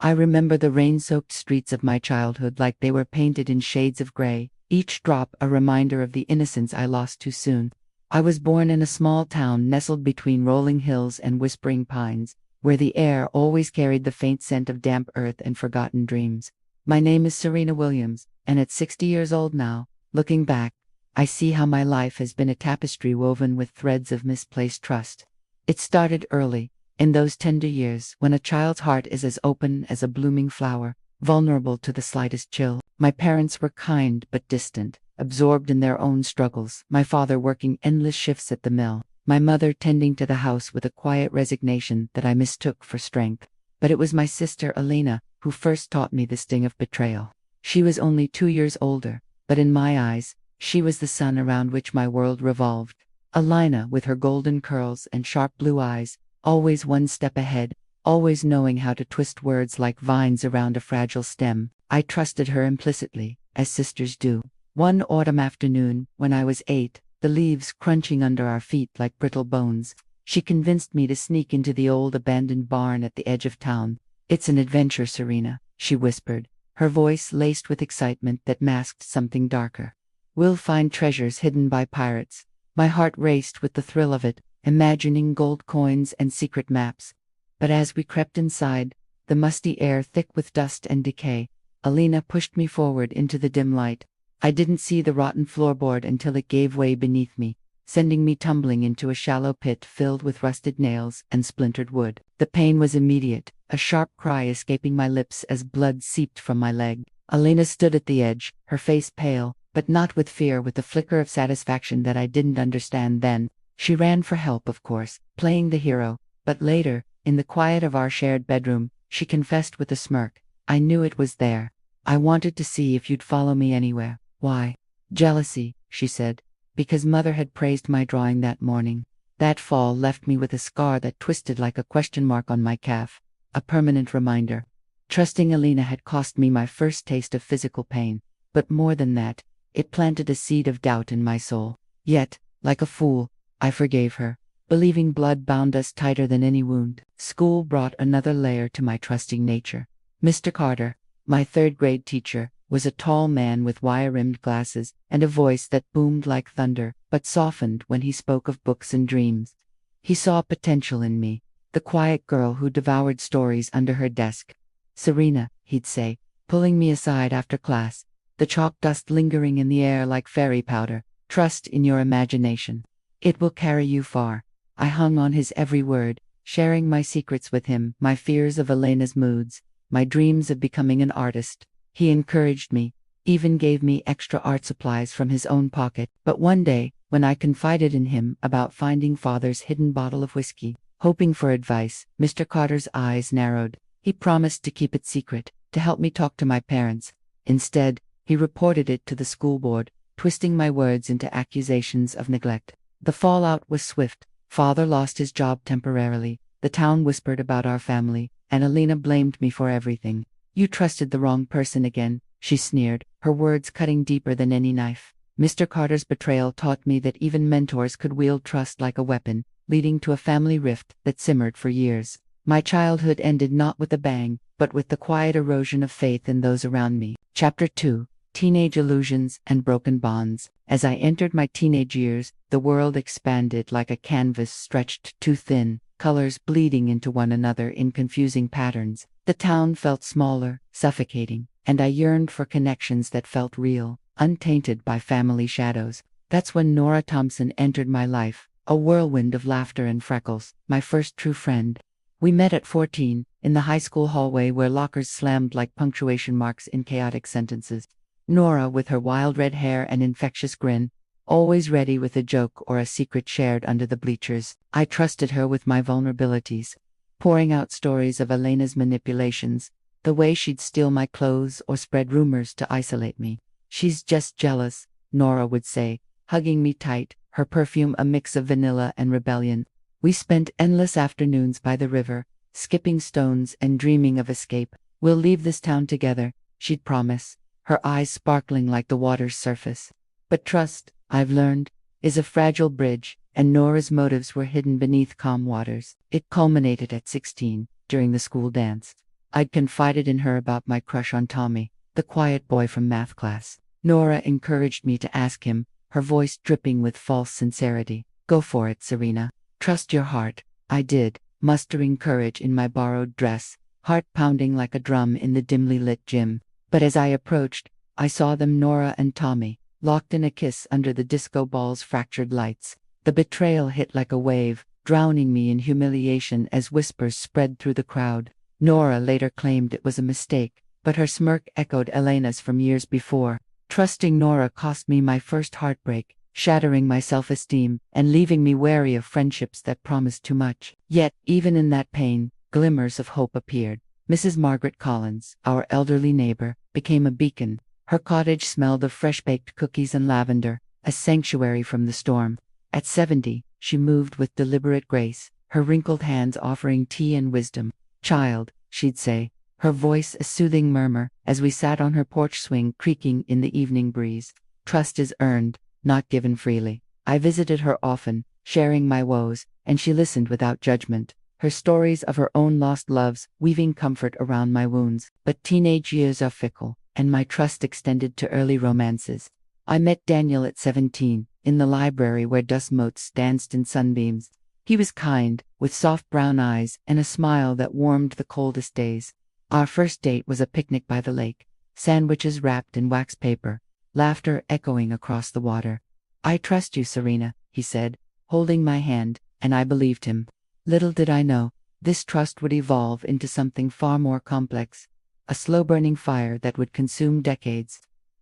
I remember the rain-soaked streets of my childhood like they were painted in shades of gray, each drop a reminder of the innocence I lost too soon. I was born in a small town nestled between rolling hills and whispering pines, where the air always carried the faint scent of damp earth and forgotten dreams. My name is Serena Williams, and at 60 years old now, looking back, I see how my life has been a tapestry woven with threads of misplaced trust. It started early, in those tender years when a child's heart is as open as a blooming flower, vulnerable to the slightest chill. My parents were kind but distant, absorbed in their own struggles, my father working endless shifts at the mill, my mother tending to the house with a quiet resignation that I mistook for strength. But it was my sister Elena who first taught me the sting of betrayal. She was only 2 years older, but in my eyes, she was the sun around which my world revolved. Elena, with her golden curls and sharp blue eyes, always one step ahead, always knowing how to twist words like vines around a fragile stem. I trusted her implicitly, as sisters do. One autumn afternoon, when I was 8, the leaves crunching under our feet like brittle bones, she convinced me to sneak into the old abandoned barn at the edge of town. "It's an adventure, Serena," she whispered, her voice laced with excitement that masked something darker. "We'll find treasures hidden by pirates." My heart raced with the thrill of it, imagining gold coins and secret maps. But as we crept inside, the musty air thick with dust and decay, Elena pushed me forward into the dim light. I didn't see the rotten floorboard until it gave way beneath me, sending me tumbling into a shallow pit filled with rusted nails and splintered wood. The pain was immediate, a sharp cry escaping my lips as blood seeped from my leg. Elena stood at the edge, her face pale, but not with fear, with a flicker of satisfaction that I didn't understand then. She ran for help, of course, playing the hero, but later, in the quiet of our shared bedroom, she confessed with a smirk, "I knew it was there. I wanted to see if you'd follow me anywhere." "Why?" "Jealousy," she said, "because Mother had praised my drawing that morning." That fall left me with a scar that twisted like a question mark on my calf, a permanent reminder. Trusting Elena had cost me my first taste of physical pain, but more than that, it planted a seed of doubt in my soul. Yet, like a fool, I forgave her, believing blood bound us tighter than any wound. School brought another layer to my trusting nature. Mr. Carter, my third-grade teacher, was a tall man with wire-rimmed glasses and a voice that boomed like thunder, but softened when he spoke of books and dreams. He saw potential in me, the quiet girl who devoured stories under her desk. "Serena," he'd say, pulling me aside after class, the chalk dust lingering in the air like fairy powder, "trust in your imagination. It will carry you far." I hung on his every word, sharing my secrets with him, my fears of Elena's moods, my dreams of becoming an artist. He encouraged me, even gave me extra art supplies from his own pocket. But one day, when I confided in him about finding Father's hidden bottle of whiskey, hoping for advice, Mr. Carter's eyes narrowed. He promised to keep it secret, to help me talk to my parents. Instead, he reported it to the school board, twisting my words into accusations of neglect. The fallout was swift. Father lost his job temporarily, the town whispered about our family, and Elena blamed me for everything. "You trusted the wrong person again," she sneered, her words cutting deeper than any knife. Mr. Carter's betrayal taught me that even mentors could wield trust like a weapon, leading to a family rift that simmered for years. My childhood ended not with a bang, but with the quiet erosion of faith in those around me. Chapter 2. Teenage Illusions and Broken Bonds. As I entered my teenage years, the world expanded like a canvas stretched too thin, colors bleeding into one another in confusing patterns. The town felt smaller, suffocating, and I yearned for connections that felt real, untainted by family shadows. That's when Nora Thompson entered my life, a whirlwind of laughter and freckles, my first true friend. We met at 14, in the high school hallway where lockers slammed like punctuation marks in chaotic sentences. Nora, with her wild red hair and infectious grin, always ready with a joke or a secret shared under the bleachers. I trusted her with my vulnerabilities, pouring out stories of Elena's manipulations, the way she'd steal my clothes or spread rumors to isolate me. "She's just jealous," Nora would say, hugging me tight, her perfume a mix of vanilla and rebellion. We spent endless afternoons by the river, skipping stones and dreaming of escape. "We'll leave this town together," she'd promise, her eyes sparkling like the water's surface. But trust, I've learned, is a fragile bridge, and Nora's motives were hidden beneath calm waters. It culminated at 16, during the school dance. I'd confided in her about my crush on Tommy, the quiet boy from math class. Nora encouraged me to ask him, her voice dripping with false sincerity. Go for it, Serena. Trust your heart. I did, mustering courage in my borrowed dress, heart pounding like a drum in the dimly lit gym. But as I approached, I saw them, Nora and Tommy, locked in a kiss under the disco ball's fractured lights. The betrayal hit like a wave, drowning me in humiliation as whispers spread through the crowd. Nora later claimed it was a mistake, but her smirk echoed Elena's from years before. Trusting Nora cost me my first heartbreak, shattering my self-esteem and leaving me wary of friendships that promised too much. Yet, even in that pain, glimmers of hope appeared. Mrs. Margaret Collins, our elderly neighbor, became a beacon. Her cottage smelled of fresh-baked cookies and lavender, a sanctuary from the storm. At 70, she moved with deliberate grace, her wrinkled hands offering tea and wisdom. "Child," she'd say, her voice a soothing murmur, as we sat on her porch swing creaking in the evening breeze. "Trust is earned, not given freely." I visited her often, sharing my woes, and she listened without judgment, her stories of her own lost loves weaving comfort around my wounds. But teenage years are fickle, and my trust extended to early romances. I met Daniel at 17, in the library where dust motes danced in sunbeams. He was kind, with soft brown eyes and a smile that warmed the coldest days. Our first date was a picnic by the lake, sandwiches wrapped in wax paper, laughter echoing across the water. "I trust you, Serena," he said, holding my hand, and I believed him. Little did I know, this trust would evolve into something far more complex, a slow-burning fire that would consume decades.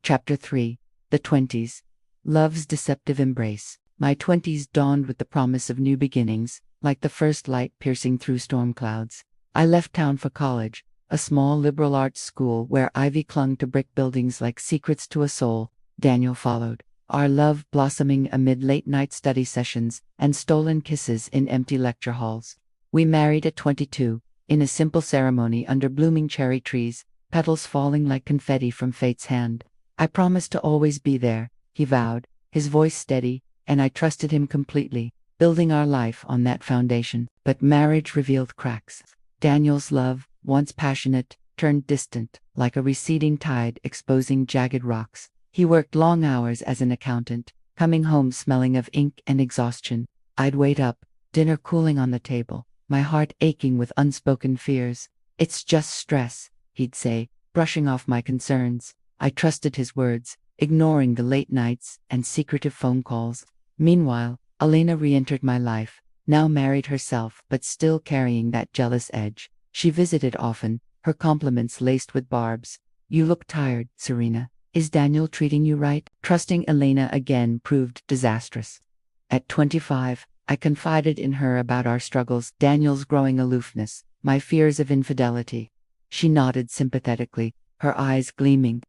Chapter 3. The 20s. Love's deceptive embrace. My 20s dawned with the promise of new beginnings, like the first light piercing through storm clouds. I left town for college, a small liberal arts school where ivy clung to brick buildings like secrets to a soul. Daniel followed, our love blossoming amid late-night study sessions and stolen kisses in empty lecture halls. We married at 22, in a simple ceremony under blooming cherry trees, petals falling like confetti from fate's hand. "I promise to always be there," he vowed, his voice steady, and I trusted him completely, building our life on that foundation. But marriage revealed cracks. Daniel's love, once passionate, turned distant, like a receding tide exposing jagged rocks. He worked long hours as an accountant, coming home smelling of ink and exhaustion. I'd wait up, dinner cooling on the table, my heart aching with unspoken fears. "It's just stress," he'd say, brushing off my concerns. I trusted his words, ignoring the late nights and secretive phone calls. Meanwhile, Elena re-entered my life, now married herself but still carrying that jealous edge. She visited often, her compliments laced with barbs. "You look tired, Serena. Is Daniel treating you right?" Trusting Elena again proved disastrous. At 25, I confided in her about our struggles, Daniel's growing aloofness, my fears of infidelity. She nodded sympathetically, her eyes gleaming.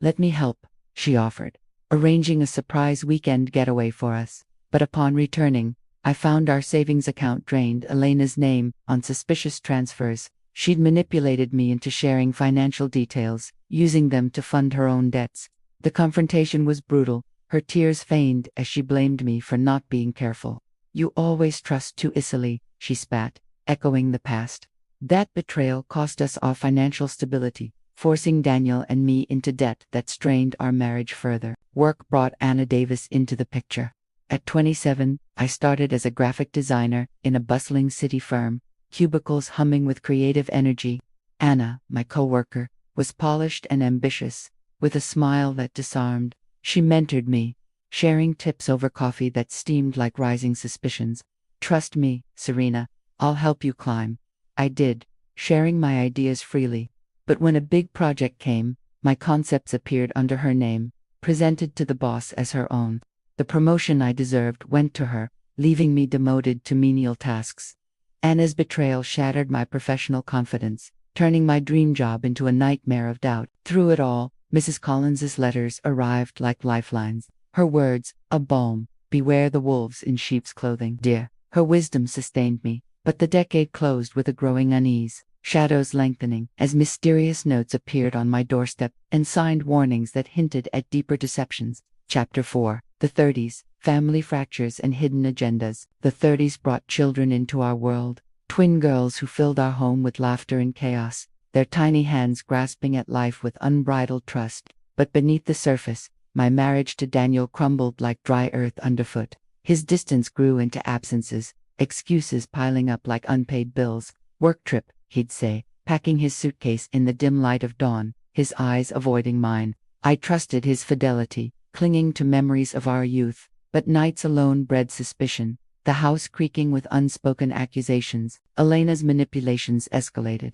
"Let me help," she offered, arranging a surprise weekend getaway for us. But upon returning, I found our savings account drained, Elena's name on suspicious transfers. She'd manipulated me into sharing financial details, using them to fund her own debts. The confrontation was brutal, her tears feigned as she blamed me for not being careful. "You always trust too easily," she spat, echoing the past. That betrayal cost us our financial stability, forcing Daniel and me into debt that strained our marriage further. Work brought Anna Davis into the picture. At 27, I started as a graphic designer in a bustling city firm, cubicles humming with creative energy. Anna, my coworker, was polished and ambitious, with a smile that disarmed. She mentored me, sharing tips over coffee that steamed like rising suspicions. "Trust me, Serena, I'll help you climb." I did, sharing my ideas freely. But when a big project came, my concepts appeared under her name, presented to the boss as her own. The promotion I deserved went to her, leaving me demoted to menial tasks. Anna's betrayal shattered my professional confidence, turning my dream job into a nightmare of doubt. Through it all, Mrs. Collins's letters arrived like lifelines. Her words, a balm, "Beware the wolves in sheep's clothing, dear." Her wisdom sustained me, but the decade closed with a growing unease, shadows lengthening as mysterious notes appeared on my doorstep and signed warnings that hinted at deeper deceptions. Chapter 4. The 30s, Family Fractures and Hidden Agendas. The 30s brought children into our world, twin girls who filled our home with laughter and chaos. their tiny hands grasping at life with unbridled trust. But beneath the surface, my marriage to Daniel crumbled like dry earth underfoot. His distance grew into absences, excuses piling up like unpaid bills. Work trip, he'd say, packing his suitcase in the dim light of dawn, his eyes avoiding mine. I trusted his fidelity, clinging to memories of our youth, but nights alone bred suspicion. The house creaking with unspoken accusations, Elena's manipulations escalated.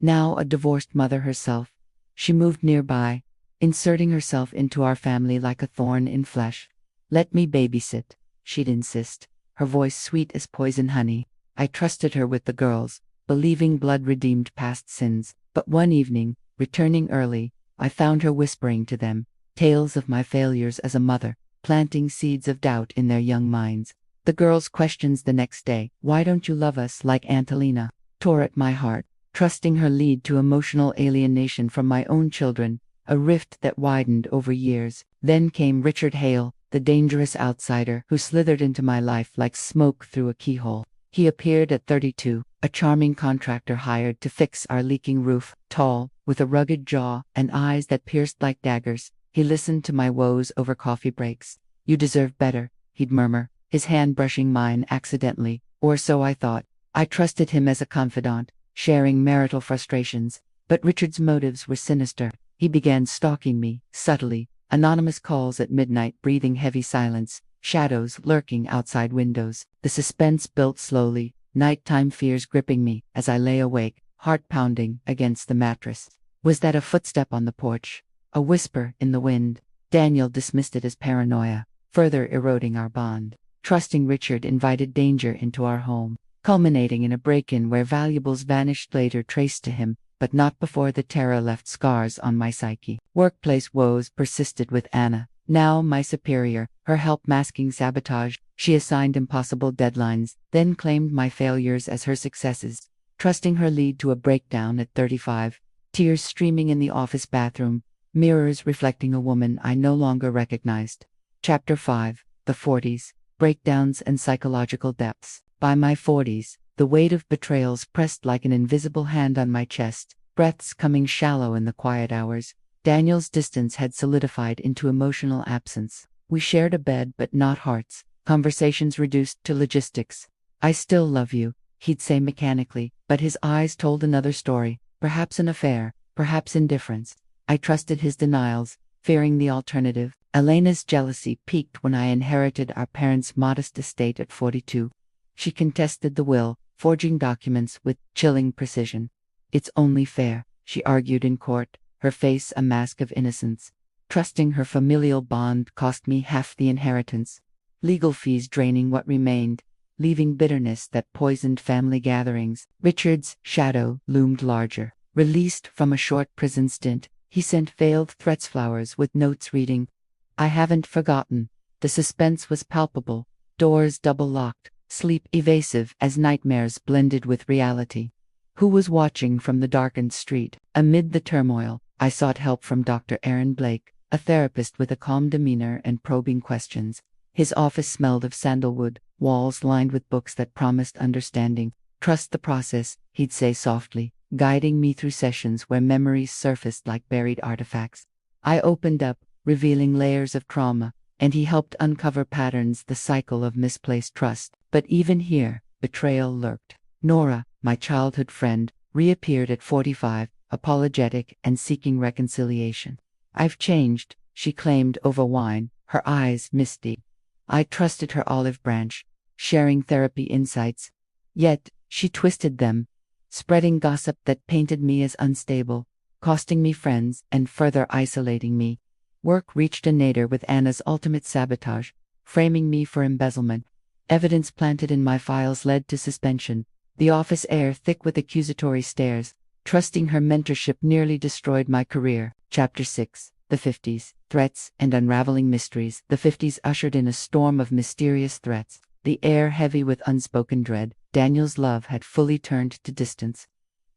Now a divorced mother herself, she moved nearby, inserting herself into our family like a thorn in flesh. "Let me babysit," she'd insist, her voice sweet as poison honey. I trusted her with the girls, believing blood redeemed past sins. But one evening, returning early, I found her whispering to them tales of my failures as a mother, planting seeds of doubt in their young minds. The girls' questions the next day, "Why don't you love us like Aunt Elena?" tore at my heart. Trusting her lead to emotional alienation from my own children, a rift that widened over years. Then came Richard Hale, the dangerous outsider who slithered into my life like smoke through a keyhole. He appeared at 32, a charming contractor hired to fix our leaking roof, tall, with a rugged jaw and eyes that pierced like daggers. He listened to my woes over coffee breaks. "You deserve better," he'd murmur, his hand brushing mine accidentally, or so I thought. I trusted him as a confidant, sharing marital frustrations, but Richard's motives were sinister. He began stalking me, subtly, anonymous calls at midnight breathing heavy silence, shadows lurking outside windows. The suspense built slowly, nighttime fears gripping me as I lay awake, heart pounding against the mattress. Was that a footstep on the porch? A whisper in the wind? Daniel dismissed it as paranoia, further eroding our bond. Trusting Richard invited danger into our home, culminating in a break-in where valuables vanished later traced to him, but not before the terror left scars on my psyche. Workplace woes persisted with Anna, now my superior, her help masking sabotage. She assigned impossible deadlines, then claimed my failures as her successes, trusting her lead to a breakdown at 35, tears streaming in the office bathroom, mirrors reflecting a woman I no longer recognized. Chapter 5, The 40s, Breakdowns and Psychological Depths. By my 40s, the weight of betrayals pressed like an invisible hand on my chest, breaths coming shallow in the quiet hours. Daniel's distance had solidified into emotional absence. We shared a bed but not hearts, conversations reduced to logistics. "I still love you," he'd say mechanically, but his eyes told another story, perhaps an affair, perhaps indifference. I trusted his denials, fearing the alternative. Elena's jealousy peaked when I inherited our parents' modest estate at 42. She contested the will, forging documents with chilling precision. "It's only fair," she argued in court, her face a mask of innocence. Trusting her familial bond cost me half the inheritance, legal fees draining what remained, leaving bitterness that poisoned family gatherings. Richard's shadow loomed larger. Released from a short prison stint, he sent veiled threats flowers with notes reading, "I haven't forgotten." The suspense was palpable, doors double-locked, sleep evasive as nightmares blended with reality. Who was watching from the darkened street? Amid the turmoil, I sought help from Dr. Aaron Blake, a therapist with a calm demeanor and probing questions. His office smelled of sandalwood, walls lined with books that promised understanding. "Trust the process," he'd say softly, guiding me through sessions where memories surfaced like buried artifacts. I opened up, revealing layers of trauma, and he helped uncover patterns, the cycle of misplaced trust. But even here, betrayal lurked. Nora, my childhood friend, reappeared at 45, apologetic and seeking reconciliation. "I've changed," she claimed over wine, her eyes misty. I trusted her olive branch, sharing therapy insights. Yet, she twisted them, spreading gossip that painted me as unstable, costing me friends and further isolating me. Work reached a nadir with Anna's ultimate sabotage, framing me for embezzlement. Evidence planted in my files led to suspension, the office air thick with accusatory stares. Trusting her mentorship nearly destroyed my career. Chapter 6, The 50s, Threats and Unraveling Mysteries. The 50s ushered in a storm of mysterious threats, the air heavy with unspoken dread. Daniel's love had fully turned to distance.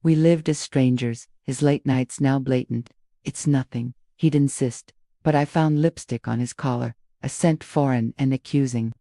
We lived as strangers, his late nights now blatant. "It's nothing," he'd insist, but I found lipstick on his collar, a scent foreign and accusing.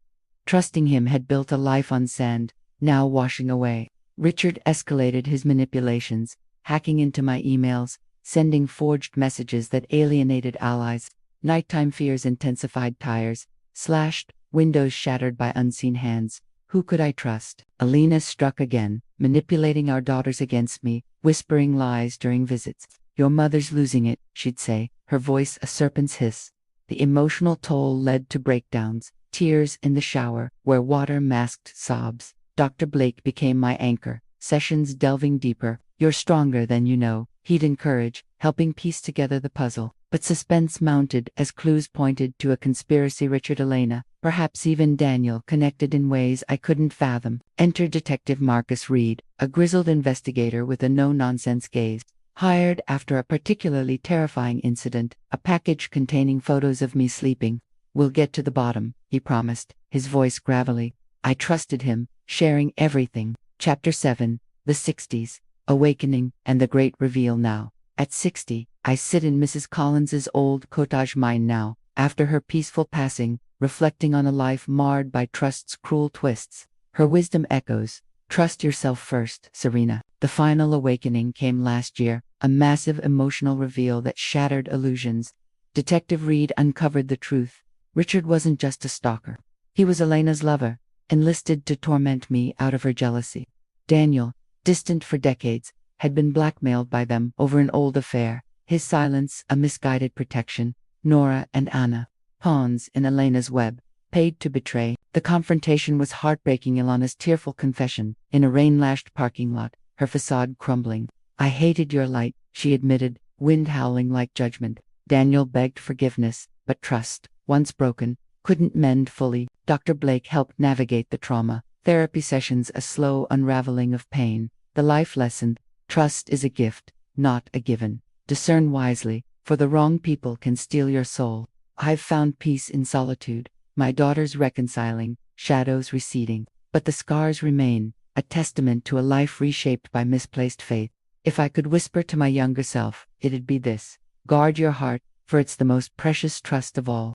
Trusting him had built a life on sand, now washing away. Richard escalated his manipulations, hacking into my emails, sending forged messages that alienated allies. Nighttime fears intensified, tires slashed, windows shattered by unseen hands. Who could I trust? Alina struck again, manipulating our daughters against me, whispering lies during visits. Your mother's losing it, she'd say, her voice a serpent's hiss. The emotional toll led to breakdowns, tears in the shower, where water masked sobs. Dr. Blake became my anchor, sessions delving deeper. You're stronger than you know, he'd encourage, helping piece together the puzzle. But suspense mounted as clues pointed to a conspiracy. Richard, Elena, perhaps even Daniel, connected in ways I couldn't fathom. Enter Detective Marcus Reed, a grizzled investigator with a no-nonsense gaze. Hired after a particularly terrifying incident, a package containing photos of me sleeping. We'll get to the bottom, he promised, his voice gravelly. I trusted him, sharing everything. Chapter 7, The 60s, Awakening, and the Great Reveal. Now, at 60, I sit in Mrs. Collins's old cottage mine now, after her peaceful passing, reflecting on a life marred by trust's cruel twists. Her wisdom echoes, trust yourself first, Serena. The final awakening came last year, a massive emotional reveal that shattered illusions. Detective Reed uncovered the truth. Richard wasn't just a stalker. He was Elena's lover, enlisted to torment me out of her jealousy. Daniel, distant for decades, had been blackmailed by them over an old affair, his silence a misguided protection. Nora and Anna, pawns in Elena's web, paid to betray. The confrontation was heartbreaking. Ilana's tearful confession, in a rain-lashed parking lot, her facade crumbling. I hated your light, she admitted, wind howling like judgment. Daniel begged forgiveness, but trust, once broken, couldn't mend fully. Dr. Blake helped navigate the trauma. Therapy sessions, a slow unraveling of pain. The life lesson: trust is a gift, not a given. Discern wisely, for the wrong people can steal your soul. I've found peace in solitude, my daughters reconciling, shadows receding. But the scars remain, a testament to a life reshaped by misplaced faith. If I could whisper to my younger self, it'd be this: guard your heart, for it's the most precious trust of all.